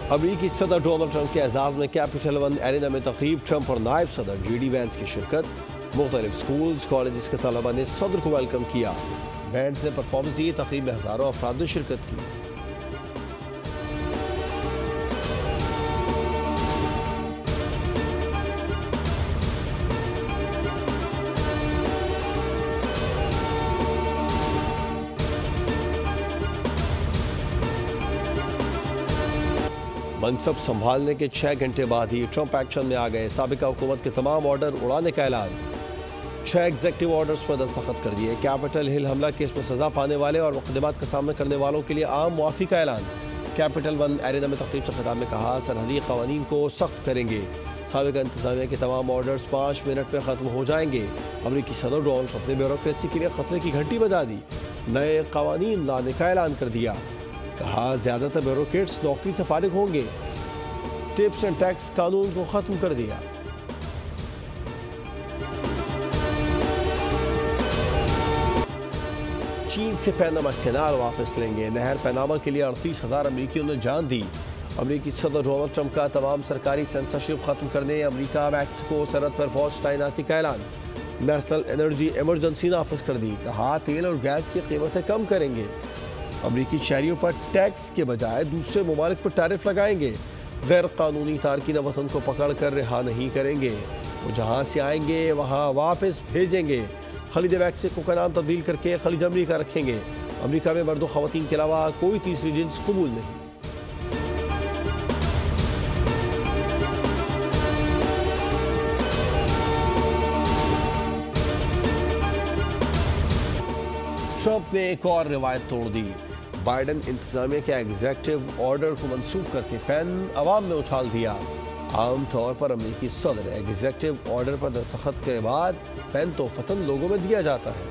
अमेरिकी सदर Donald Trump के एजाज में कैपिटल वन एरिना में तकरीब। ट्रंप और नायब सदर JD वैंस की शिरकत। मुख्तलिफ स्कूल्स कॉलेज के तलबा ने सदर को वेलकम किया। बैंड ने परफॉर्मेंस दी। तकरीब में हजारों अफराद ने शिरकत की। मनसब संभालने के 6 घंटे बाद ही ट्रंप एक्शन में आ गए। साबिका हुकूमत के तमाम ऑर्डर उड़ाने का ऐलान। 6 एग्जेक्टिव ऑर्डर्स पर दस्तखत कर दिए। कैपिटल हिल हमला केस में सजा पाने वाले और मुकदमात का सामना करने वालों के लिए आम मुआफी का ऐलान। कैपिटल वन एरिना में तकरीब से खिताब में कहा, सरहदी कवानीन को सख्त करेंगे। साबिका इंतजामिया के तमाम ऑर्डर्स 5 मिनट में ख़त्म हो जाएंगे। अमरीकी सदर डोनाल्ड ट्रंप ने ब्यूरोक्रेसी के लिए खतरे की घंटी बजा दी। नए कवानीन लाने का ऐलान कर दिया। कहा, ज्यादातर ब्यूरोक्रेट्स नौकरी से फारिग होंगे। टिप्स एंड टैक्स कानून को खत्म कर दिया। चीन से पैनामा कैनाल वापस लेंगे। नहर पैनामा के लिए 38,000 अमरीकियों ने जान दी। अमरीकी सदर डोनाल्ड ट्रंप का तमाम सरकारी सेंसरशिप खत्म करने अमरीका मैक्सिको सरहद पर फौज तैनाती का ऐलान। नेशनल एनर्जी इमरजेंसी नाफिज कर दी। कहा, तेल और गैस की कीमतें कम करेंगे। अमरीकी शहरियों पर टैक्स के बजाय दूसरे ममालिक पर टैरिफ लगाएंगे। गैर कानूनी तारकीन वतन को पकड़ कर रिहा नहीं करेंगे। वो जहाँ से आएंगे वहाँ वापस भेजेंगे। खलीज मैक्सिको का नाम तब्दील करके खलीज अमरीका रखेंगे। अमरीका में मर्दों खवातीन के अलावा कोई तीसरी जिन्स कबूल नहीं। ट्रंप ने एक और रिवायत तोड़ दी। बाइडन इंतजामिया के एग्जेक्टिव ऑर्डर को मंसूख करके पेन अवाम में उछाल दिया। आमतौर पर अमेरिकी सदर एग्जेक्टिव ऑर्डर पर दस्तखत के बाद पेन तोहफतन लोगों में दिया जाता है।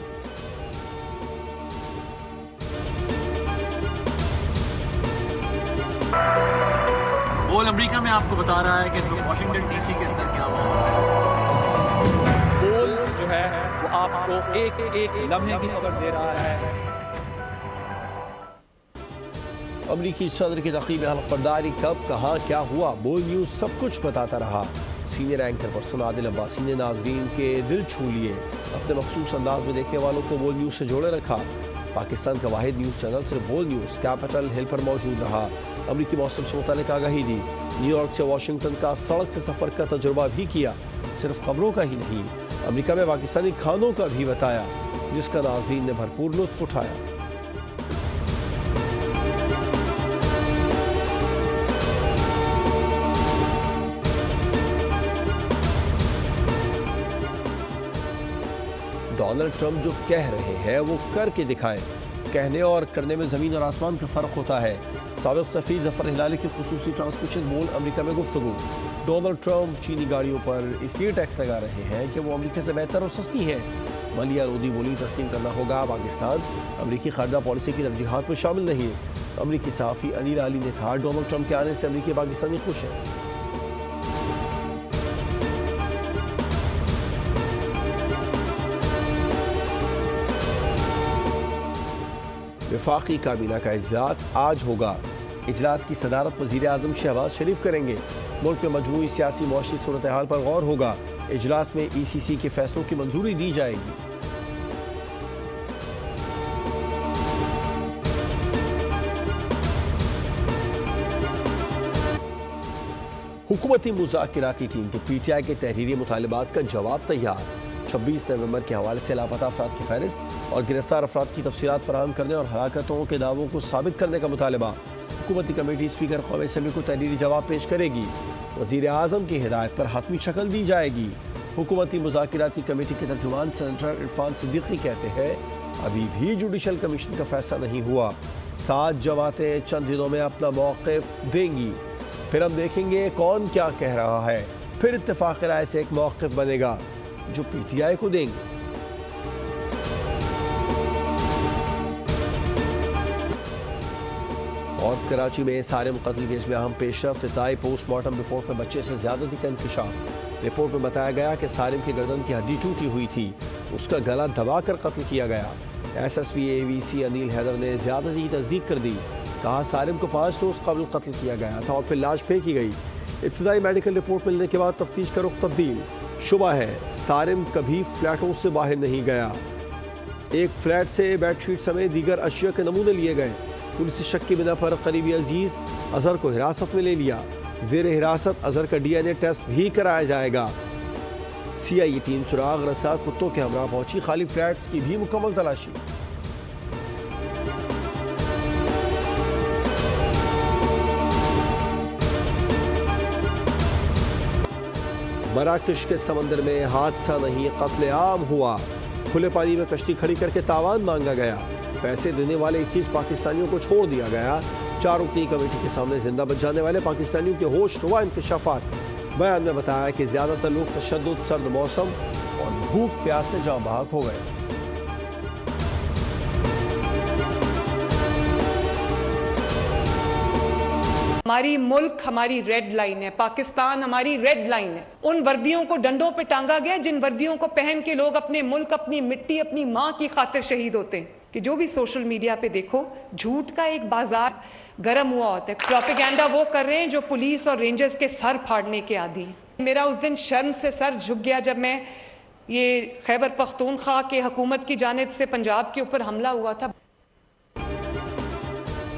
बोल अमेरिका में आपको बता रहा है कि इसमें वाशिंगटन DC के अंदर क्या माहौल है। बोल जो है वो आपको एक एक लम्हे की खबर दे रहा है। अमरीकी सदर की तकरीब में हल्फबरदारी कब कहाँ क्या हुआ, बोल न्यूज़ सब कुछ बताता रहा। Senior anchor person Adil Abbasi ने नाजरीन के दिल छू लिए। अपने मखसूस अंदाज में देखने वालों को बोल न्यूज़ से जोड़े रखा। पाकिस्तान का वाहिद न्यूज़ चैनल सिर्फ बोल न्यूज़ कैपिटल हिल पर मौजूद रहा। अमरीकी मौसम से मुतालिक आगाही दी। न्यूयॉर्क से वाशिंगटन का सड़क से सफ़र का तजुर्बा भी किया। सिर्फ खबरों का ही नहीं, अमरीका में पाकिस्तानी खानों का भी बताया, जिसका नाजरीन ने भरपूर लुत्फ उठाया। डोनाल्ड ट्रंप जो कह रहे हैं वो करके दिखाएं। कहने और करने में ज़मीन और आसमान का फ़र्क होता है। साबिक़ सफ़ीर ज़फ़र हिलाली की खुसूसी ट्रांसमिशन बोल अमेरिका में गुफ्तगू। डोनाल्ड ट्रंप चीनी गाड़ियों पर इसलिए टैक्स लगा रहे हैं कि वो अमेरिका से बेहतर और सस्ती है। मलिया रोदी बोली तस्लीम करना होगा, पाकिस्तान अमेरिकी खारजा पॉलिसी की तरजीहात में शामिल नहीं है। अमेरिकी सहाफ़ी अनिल अली ने कहा, डोनाल्ड ट्रंप के आने से अमेरिकी पाकिस्तानी खुश है। वफाकी काबीना का इजलास आज होगा। इजलास की सदारत वज़ीर आज़म शहबाज शरीफ करेंगे। मुल्क में मजमूई सियासी मौशी सूरत हाल पर गौर होगा। इजलास में ECC के फैसलों की मंजूरी दी जाएगी। हुकूमती मुज़ाकिराती टीम के PTI के तहरीरी मुतालबात का जवाब तैयार। 26 नवंबर के हवाले से लापता अफराद की फहरिस्त और गिरफ्तार अफराद की तफसीलात फराहम करने और हलाकतों के दावों को साबित करने का मुतालबा। हुकूमती कमेटी स्पीकर कौमी असम्बली को तहरीरी जवाब पेश करेगी। वज़ीर आज़म की हिदायत पर हतमी शक्ल दी जाएगी। हुकूमती मुज़ाकिराती कमेटी के तर्जुमान सेनेटर इरफान सिद्दीकी कहते हैं, अभी भी जुडिशल कमीशन का फैसला नहीं हुआ। 7 जमातें चंद दिनों में अपना मौक़िफ़ देंगी। फिर हम देखेंगे कौन क्या कह रहा है। फिर इत्तेफाक राय से एक मौक़िफ़ बनेगा जो PTI को देंगे। और कराची में सारिम कत्ल केस में अहम पेशरफ्त। इब्तदाई पोस्टमार्टम रिपोर्ट में बच्चे से ज्यादती का इंकशाफ। रिपोर्ट में बताया गया कि सारिम की गर्दन की हड्डी टूटी हुई थी, उसका गला दबाकर कत्ल किया गया। SSP AVC अनिल हैदर ने ज्यादती की तस्दीक कर दी। कहा सारिम को 5 रोज कबल कत्ल किया गया था और फिर लाश फेंकी गई। इब्तिदाई मेडिकल रिपोर्ट मिलने के बाद तफ्तीश का रुख तब्दील। शुबा है सारिम कभी फ्लैटों से बाहर नहीं गया। एक फ्लैट से बेडशीट समेत दीगर अशिया के नमूने लिए गए। पुलिस की शक की बिना पर करीबी अजीज अजहर को हिरासत में ले लिया। जेर हिरासत अजहर का DNA टेस्ट भी कराया जाएगा। CIA टीम सुराग रसाद कुत्तों के हमरा पहुंची। खाली फ्लैट्स की भी मुकम्मल तलाशी। मराकश के समंदर में हादसा नहीं कत्ले आम हुआ। खुले पानी में कश्ती खड़ी करके तावान मांगा गया। पैसे देने वाले 21 पाकिस्तानियों को छोड़ दिया गया। 4 रुकनी कमेटी के सामने जिंदा बच जाने वाले पाकिस्तानियों के होश रुआ इंकशाफात। बयान में बताया कि ज्यादातर लोग तशद्दुद, सर्द मौसम और भूख प्यास से जाँ बहक हो गए। हमारी मुल्क हमारी रेड लाइन है, पाकिस्तान हमारी रेड लाइन है। उन वर्दियों को डंडों पे टांगा गया जिन वर्दियों को पहन के लोग अपने मुल्क, अपनी मिट्टी, अपनी माँ की खातिर शहीद होते हैं। कि जो भी सोशल मीडिया पे देखो, झूठ का एक बाजार गर्म हुआ होता है। प्रोपेगेंडा वो कर रहे हैं जो पुलिस और रेंजर्स के सर फाड़ने के आदी हैं। मेरा उस दिन शर्म से सर झुक गया जब मैं ये खैबर पख्तूनख्वा के हुकूमत की जानिब से पंजाब के ऊपर हमला हुआ था।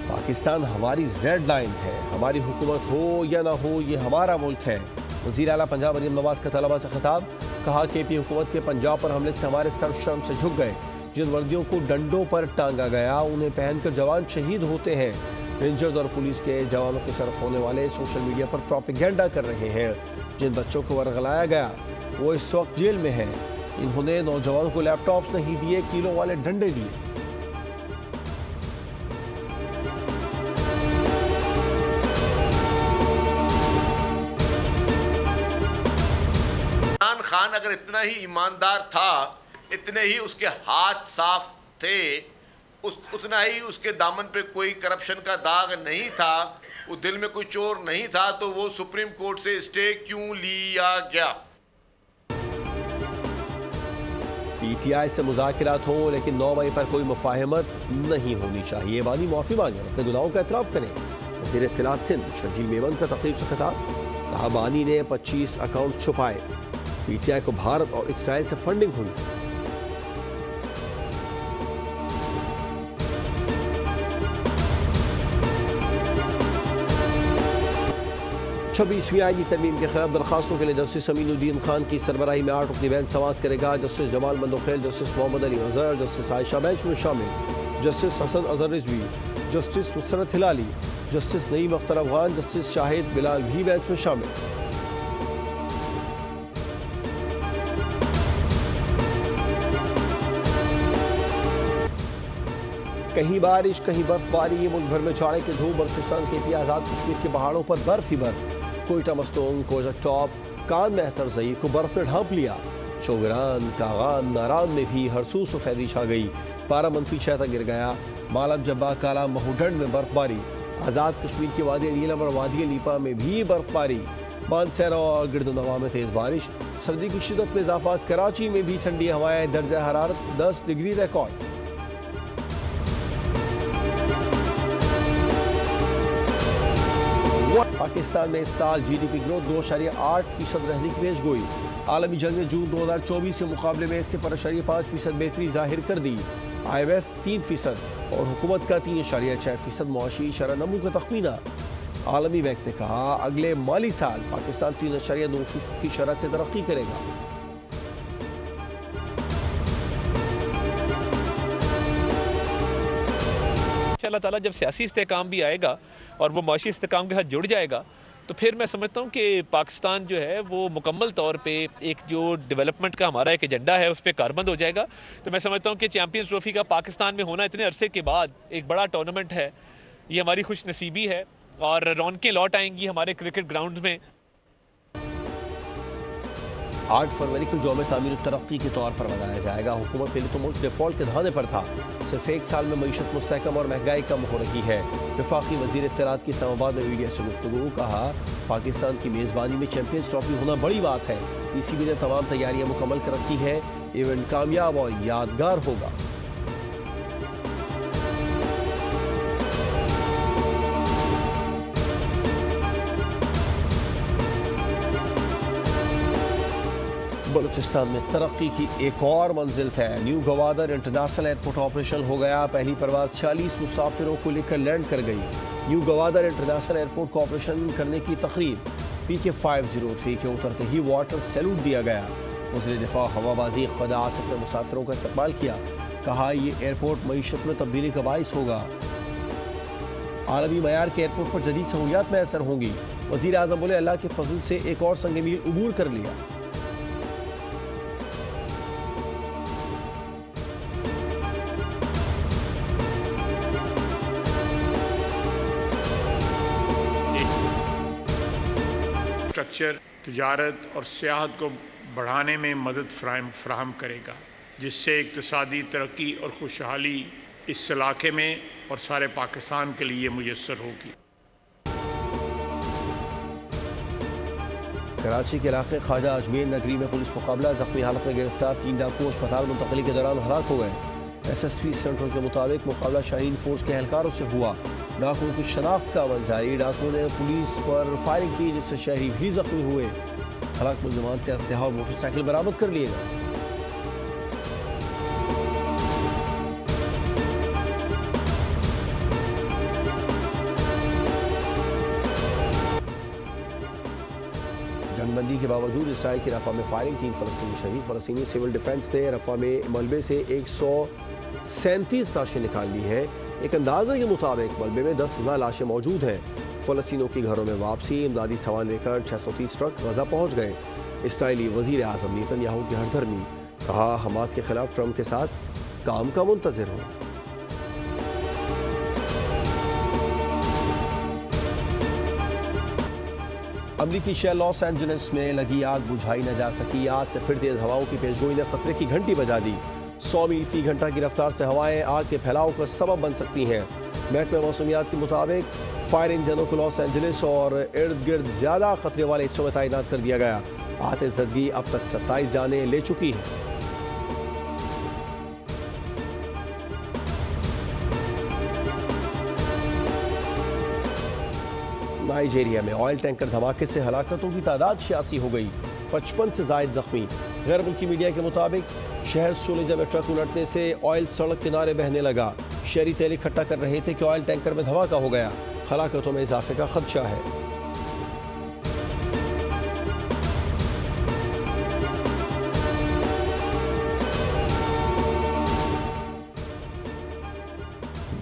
पाकिस्तान हमारी रेड लाइन है। हमारी हुकूमत हो या ना हो, ये हमारा मुल्क है। वज़ीर आला पंजाब मरीम नवाज का तलबा से खिताब। कहा KP हुकूमत के पंजाब पर हमले से हमारे सर शर्म से झुक गए। जिन वर्दियों को डंडों पर टांगा गया उन्हें पहनकर जवान शहीद होते हैं। रेंजर्स और पुलिस के जवानों के सर होने वाले सोशल मीडिया पर प्रोपेगेंडा कर रहे हैं। जिन बच्चों को वर्गलाया गया वो इस वक्त जेल में हैं। इन्होंने नौजवानों को लैपटॉप्स नहीं दिए, किलों वाले डंडे दिए। खान अगर इतना ही ईमानदार था, इतने ही उसके हाथ साफ थे, उतना ही उसके दामन पे कोई करप्शन का दाग नहीं था, वो दिल में कोई चोर नहीं था, तो वो सुप्रीम कोर्ट से स्टे क्यों लिया गया? PTI से मुज़ाकिरात हो लेकिन 9 मई पर कोई मुफाहमत नहीं होनी चाहिए। बानी माफी मांगे, अपने गुनाहों का एतराफ़ करें। वज़ीर इत्तलात सिंध शर्जील मेमन का तकरीब से खिताब। कहा बानी ने 25 अकाउंट छुपाए। PTI को भारत और इसराइल से फंडिंग हुई। छब्बीसवीं आईनी तरमीम के खिलाफ दरखास्तों के लिए जस्टिस अमीनुद्दीन खान की सरबराही में 8 रुकनी बेंच समाअत करेगा। Justice Jamal Mandokhel, justice Mohammad Ali Azhar, justice Ayesha bench में शामिल। Justice Hasan Azhar Rizvi, justice Musarrat Hilali, justice Naeem Akhtar Afghan, justice Shahid Bilal भी बेंच में शामिल। कहीं बारिश कहीं बर्फबारी। मुल्क भर में जाड़े की धूप। बलूचिस्तान के आज़ाद कश्मीर के पहाड़ों पर बर्फ ही बर्फ। कोयटा मस्तूंग, कोयटा टॉप, कान में अहतरजई को बर्फ ने ढांप लिया। चौगरान, कागान, नारान में भी हरसूस सफेदी छा गई। पारा -6 तक गिर गया। मालब जब्बा, काला महूडंड में बर्फबारी। आज़ाद कश्मीर के वादी नीलम और वादी लीपा में भी बर्फबारी। मानसरा और गिरदुनवा में तेज बारिश। सर्दी की शिदत में इजाफा। कराची में भी ठंडी हवाएं। दर्जा हरारत 10 डिग्री रिकॉर्ड। पाकिस्तान में इस साल GDP ग्रोथ 2.8% रहने की पेशगोई। आलमी जंग में जून 2024 के मुकाबले में 0.5% बेहतरी जाहिर कर दी। IMF 3% और हुकूमत का 3.6% मुआशी शरह नमू का तखमीना। आलमी बैंक ने कहा अगले माली साल पाकिस्तान 3.9% की शरह से तरक्की करेगा। अल्लाह ताला जब सियासी इस्तेहकाम भी आएगा और वो माशी इस्तेहकाम के साथ जुड़ जाएगा तो फिर मैं समझता हूँ कि पाकिस्तान जो है वो मुकम्मल तौर पे एक जो डेवलपमेंट का हमारा एक एजेंडा है उस पर कारबंद हो जाएगा। तो मैं समझता हूँ कि चैम्पियंस ट्रॉफी का पाकिस्तान में होना इतने अरसे के बाद एक बड़ा टूर्नामेंट है, ये हमारी खुश नसीबी है और रौनकें लौट आएंगी हमारे क्रिकेट ग्राउंड में। 8 फरवरी को यौम तामीर तरक्की के तौर पर मनाया जाएगा। हुकूमत पहले तो मुल्क डिफॉल्ट के धाने पर था। सिर्फ 1 साल में मईशत मुस्तहकम और महंगाई कम हो रही है। वफाकी वज़ीर इत्तलात की इस्लामाबाद में मीडिया से गुफ्तगू। कहा पाकिस्तान की मेज़बानी में चैम्पियंस ट्रॉफी होना बड़ी बात है। PCB ने तमाम तैयारियां मुकम्मल कर रखी है। इवेंट कामयाब और यादगार होगा। बलूचिस्तान में तरक्की की एक और मंजिल है। New Gwadar international airport operational हो गया। पहली परवाज 40 मुसाफिरों को लेकर लैंड कर गई। न्यू गवादर इंटरनेशनल एयरपोर्ट को ऑपरेशन करने की तकरीब PK-503 के उतरते ही वाटर सैल्यूट दिया गया। वज़ीर दिफा हवाबाजी ख़ुदा आसिफ ने मुसाफिरों का इस्तकबाल किया। कहा यह एयरपोर्ट मईशत में तब्दीली का बाइस होगा। आलमी मयार के एयरपोर्ट पर जदीद सहूलियात में असर होंगी। वज़ीर आज़म बोले अल्लाह के फजल से एक और संग मील अबूर कर लिया। स्ट्रक्चर तिजारत और सियाहत को बढ़ाने में मदद फराहम करेगा, जिससे इक़्तिसादी तरक्की और खुशहाली इस इलाके में और सारे पाकिस्तान के लिए मुयस्सर होगी। कराची के इलाके ख्वाजा अजमेर नगरी में पुलिस मुकाबला। जख्मी हालत में गिरफ्तार 3 डाकू अस्पताल मुंतकली के दौरान हलाक हो गए। SSP सेंट्रल के मुताबिक मुकाबला शाहीन फोर्स के एहलकारों से हुआ। डाकुओं की शनाख्त का अमल जारी। डाकुओं ने पुलिस पर फायरिंग की, जिससे शहरी भी जख्मी हुए। हलाक मुलजमान से असलहा और मोटरसाइकिल बरामद कर लिए गए। जंगबंदी के बावजूद इसराइल की रफा में फायरिंग। 3 फ़लस्तीनी शहीद। फ़लस्तीनी सिविल डिफेंस ने रफा में मलबे से 137 लाशें निकाल ली हैं। एक अंदाजे के मुताबिक मलबे में 10,000 लाशें मौजूद हैं। फ़लस्तीनियों की घरों में वापसी। इमदादी सामान लेकर 630 ट्रक गजा पहुँच गए। इसराइली वज़ीर आज़म नेतन्याहू की हरधर्मी। कहा हमास के खिलाफ ट्रंप के साथ काम का मुंतज़िर हो। अमरीकी शहर लॉस एंजलिस में लगी आग बुझाई न जा सकी। आग से फिर तेज हवाओं की पेशगोई ने खतरे की घंटी बजा दी। 100 मील फी घंटा की रफ्तार से हवाएं आग के फैलाव का सबब बन सकती हैं। महकमा मौसमियात के मुताबिक फायर इंजनों को लॉस एंजलिस और इर्द गिर्द ज्यादा खतरे वाले हिस्सों में तैनात कर दिया गया। आतिशज़दगी अब तक 27 जानें ले चुकी है। नाइजीरिया में ऑयल टैंकर धमाके से हलाकतों की तादाद 86 हो गई। 55 से जायद जख्मी। गैर मुल्की मीडिया के मुताबिक शहर सुलेजा में ट्रक उलटने से ऑयल सड़क किनारे बहने लगा। शहरी तेल इकट्ठा कर रहे थे कि ऑयल टैंकर में धमाका हो गया। हलाकतों में इजाफे का खदशा है।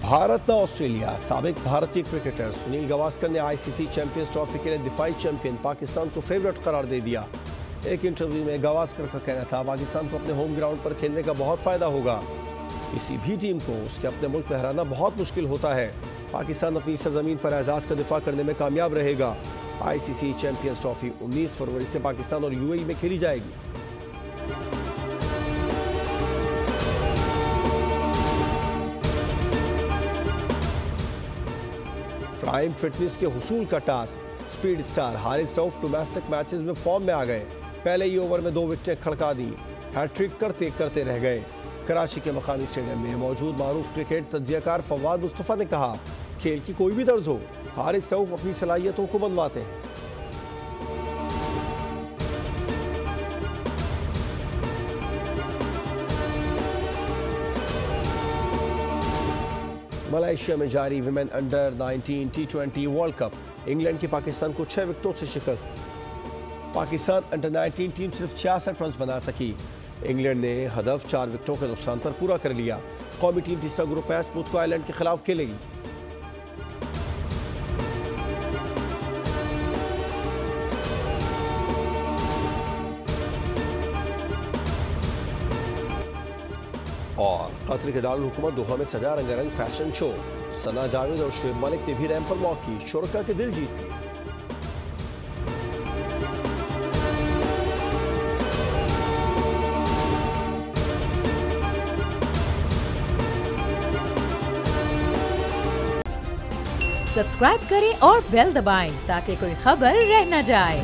भारत न ऑस्ट्रेलिया। साबिक भारतीय क्रिकेटर सुनील गावस्कर ने ICC चैंपियंस ट्रॉफी के लिए दिफाई चैंपियन पाकिस्तान को फेवरेट करार दे दिया। एक इंटरव्यू में गावस्कर का कहना था पाकिस्तान को अपने होम ग्राउंड पर खेलने का बहुत फायदा होगा। किसी भी टीम को उसके अपने मुल्क में हराना बहुत मुश्किल होता है। पाकिस्तान अपनी सरजमीन पर एजाज का दिफा करने में कामयाब रहेगा। ICC चैंपियंस ट्रॉफी 19 फरवरी से पाकिस्तान और UAE में खेली जाएगी। प्राइम फिटनेस के हुसूल का task. Speed star Haris Rauf domestic matches में फॉर्म में आ गए। पहले ही ओवर में 2 विकेटें खड़का दी। हैट्रिक करते करते रह गए। कराची के मकामी स्टेडियम में मौजूद मारूफ क्रिकेट तज्जियाकार फवाद मुस्तफ़ा ने कहा खेल की कोई भी तर्ज हो, हारिस रऊफ अपनी सलाहियतों को मनवाते हैं। मलेशिया में जारी women under 19 T20 world cup. England की पाकिस्तान को 6 विकेटों से शिकस्त। पाकिस्तान अंडर 19 टीम सिर्फ 66 रन बना सकी। इंग्लैंड ने हदफ 4 विकेटों के नुकसान पर पूरा कर लिया। कौमी टीम तीसरा ग्रुप मैच मुल्क आयरलैंड के खिलाफ खेलेगी। और कतर के दारुल हुकूमत दोहा में सजा रंगारंग फैशन शो। सना जावेद और शुएब मलिक ने भी रैंप पर वॉक की। शुरका के दिल जीत लिए। सब्सक्राइब करें और बेल दबाएं ताकि कोई खबर रह न जाए।